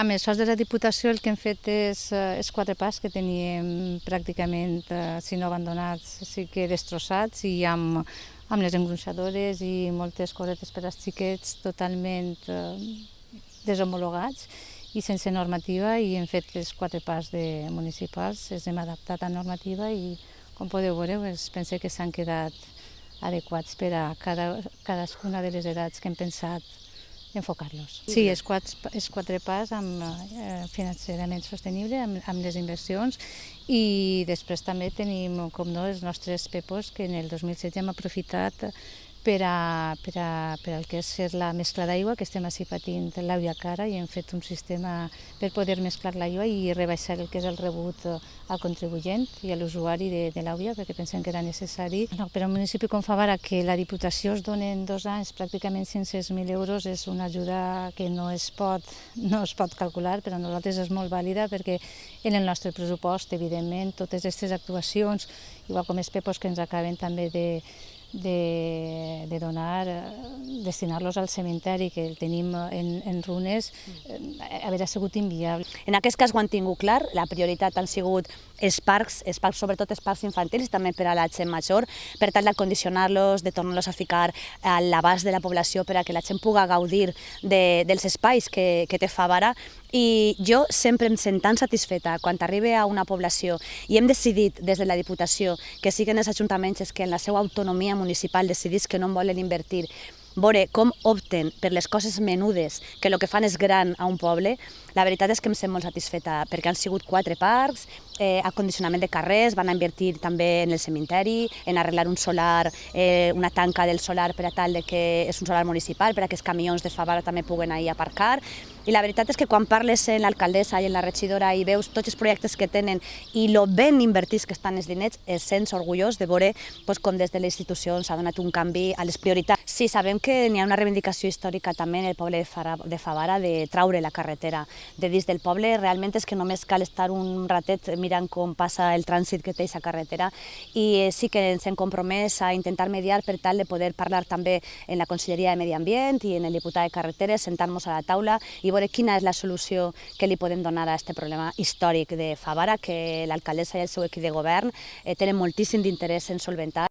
Amb els sols de la Diputació el que hem fet és els 4 pas que teníem pràcticament, si no abandonats, sí que destrossats, i amb les engruixadores i moltes cosetes per als xiquets totalment deshomologats i sense normativa, i hem fet els 4 pas municipals, els hem adaptat a normativa i, com podeu veure, penso que s'han quedat adequats per a cadascuna de les edats que hem pensat enfocar-los. Sí, els 4 pas amb financerament sostenible, amb les inversions, i després també tenim, com no, els nostres PEPOs, que en el 2016 hem aprofitat per al que és fer la mescla d'aigua, que estem així patint l'aigua cara, i hem fet un sistema per poder mesclar l'aigua i rebaixar el que és el rebut al contribuent i a l'usuari de l'aigua, perquè pensem que era necessari. Per a un municipi com Favara, que la Diputació es dona en 2 anys pràcticament 500.000 euros, és una ajuda que no es pot calcular, però a nosaltres és molt vàlida, perquè en el nostre pressupost, evidentment, totes aquestes actuacions, igual com els PEPOs que ens acaben també de donar, destinar-los al cementeri, que el tenim en runes, hauria sigut inviable. En aquest cas ho han tingut clar, la prioritat han sigut els parcs, sobretot els parcs infantils, també per a la gent major, per tal d'acondicionar-los, de tornar-los a ficar a l'abast de la població per a que la gent pugui gaudir dels espais que té Favara. I jo sempre em sent tan satisfeta quan arribe a una població i hem decidit des de la Diputació que siguin els ajuntaments els que en la seva autonomia municipal decidís que no en volen invertir, veure com opten per les coses menudes, que el que fan és gran a un poble. La veritat és que em sent molt satisfeta, perquè han sigut 4 parcs, acondicionament de carrers, van invertir també en el cementeri, en arreglar un solar, una tanca del solar per a tal que és un solar municipal, per a que els camions de Favara també puguen ahir aparcar. I la veritat és que quan parles amb l'alcaldessa i amb la regidora i veus tots els projectes que tenen i lo ben invertits que estan els diners, es sents orgullós de veure com des de les institucions s'ha donat un canvi a les prioritats. Sí, sabem que n'hi ha una reivindicació històrica també en el poble de Favara de traure la carretera de dins del poble. Realment és que només cal estar un ratet mirant com passa el trànsit que té aquesta carretera, i sí que ens hem compromès a intentar mediar per tal de poder parlar també en la Conselleria de Medi Ambient i en el diputat de Carreteres, sentar-nos a la taula i veure quina és la solució que li podem donar a aquest problema històric de Favara, que l'alcaldessa i el seu equip de govern tenen moltíssim d'interès en solventar.